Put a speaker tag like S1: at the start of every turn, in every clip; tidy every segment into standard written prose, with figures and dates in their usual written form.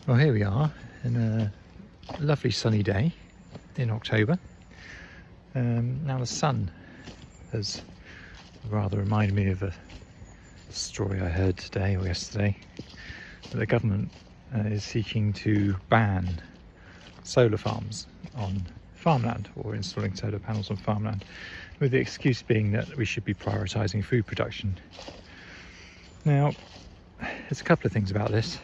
S1: Well, here we are in a lovely sunny day in October. Now the sun has rather reminded me of a story I heard today or yesterday that the government is seeking to ban solar farms on farmland, or installing solar panels on farmland, with the excuse being that we should be prioritising food production. Now, there's a couple of things about this.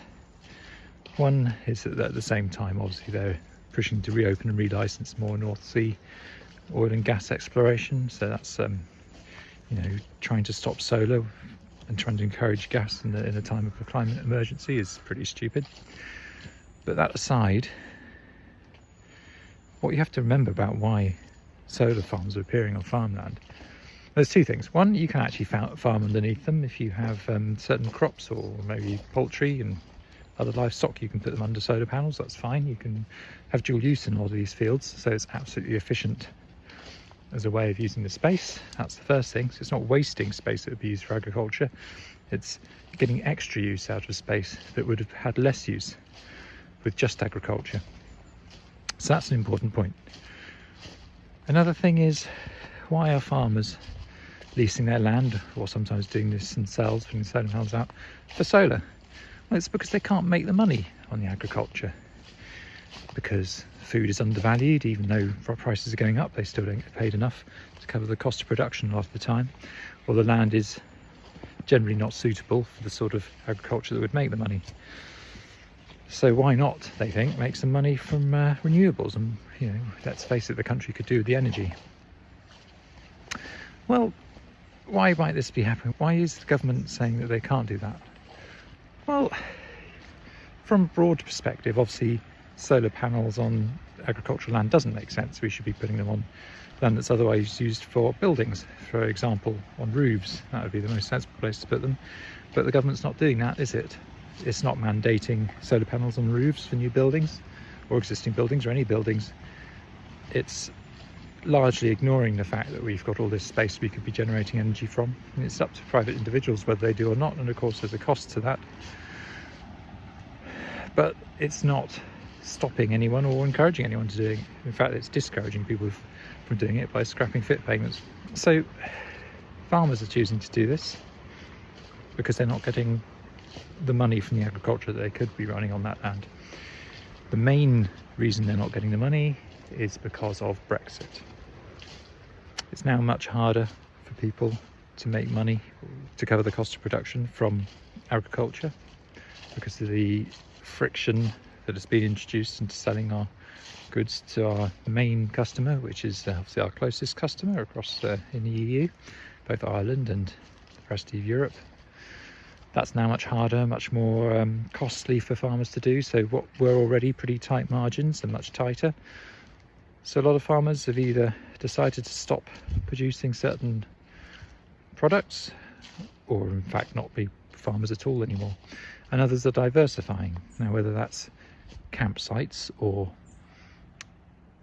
S1: One is that at the same time, obviously, they're pushing to reopen and relicense more North Sea oil and gas exploration. So that's, trying to stop solar and trying to encourage gas in a time of a climate emergency is pretty stupid. But that aside, what you have to remember about why solar farms are appearing on farmland, there's two things. One, you can actually farm underneath them if you have certain crops or maybe poultry and other livestock. You can put them under solar panels, that's fine. You can have dual use in a lot of these fields, so it's absolutely efficient as a way of using the space. That's the first thing. So it's not wasting space that would be used for agriculture, it's getting extra use out of space that would have had less use with just agriculture. So that's an important point. Another thing is, why are farmers leasing their land, or sometimes doing this themselves, putting solar panels out, for solar? Well, it's because they can't make the money on the agriculture, because food is undervalued. Even though prices are going up, they still don't get paid enough to cover the cost of production a lot of the time, or the land is generally not suitable for the sort of agriculture that would make the money. So why not, they think, make some money from renewables? And let's face it, the country could do with the energy. Well, why might this be happening? Why is the government saying that they can't do that? Well, from a broad perspective, obviously solar panels on agricultural land doesn't make sense. We should be putting them on land that's otherwise used for buildings, for example on roofs. That would be the most sensible place to put them, but the government's not doing that, is it? It's not mandating solar panels on roofs for new buildings or existing buildings or any buildings. It's largely ignoring the fact that we've got all this space we could be generating energy from, and it's up to private individuals whether they do or not, and of course there's a cost to that, but it's not stopping anyone or encouraging anyone to do it. In fact, it's discouraging people from doing it by scrapping FIT payments. So farmers are choosing to do this because they're not getting the money from the agriculture that they could be running on that land. The main reason they're not getting the money is because of Brexit. It's now much harder for people to make money to cover the cost of production from agriculture because of the friction that has been introduced into selling our goods to our main customer, which is obviously our closest customer across in the EU, both Ireland and the rest of Europe. That's now much harder, much more costly for farmers to do. So what were already pretty tight margins are much tighter. So a lot of farmers have either decided to stop producing certain products, or in fact not be farmers at all anymore. And others are diversifying. Now, whether that's campsites or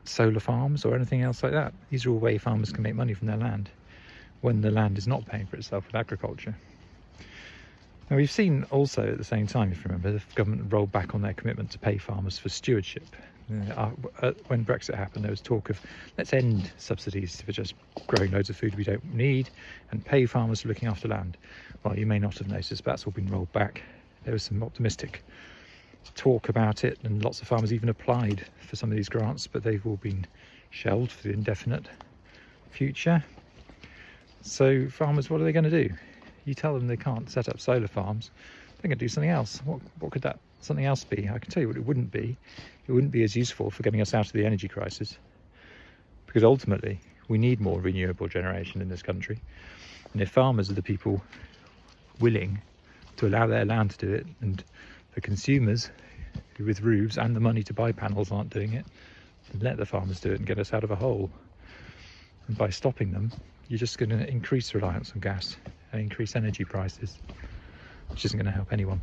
S1: solar farms or anything else like that, these are all ways farmers can make money from their land when the land is not paying for itself with agriculture. Now, we've seen also at the same time, if you remember, the government rolled back on their commitment to pay farmers for stewardship. When Brexit happened, there was talk of, let's end subsidies for just growing loads of food we don't need and pay farmers for looking after land. Well, you may not have noticed, but that's all been rolled back. There was some optimistic talk about it, and lots of farmers even applied for some of these grants, but they've all been shelved for the indefinite future. So farmers, what are they going to do? You tell them they can't set up solar farms, they're going to do something else. What could that something else be? I can tell you what it wouldn't be. It wouldn't be as useful for getting us out of the energy crisis, because ultimately we need more renewable generation in this country, and if farmers are the people willing to allow their land to do it, and the consumers who with roofs and the money to buy panels aren't doing it, then let the farmers do it and get us out of a hole. And by stopping them, you're just going to increase reliance on gas and increase energy prices, which isn't going to help anyone.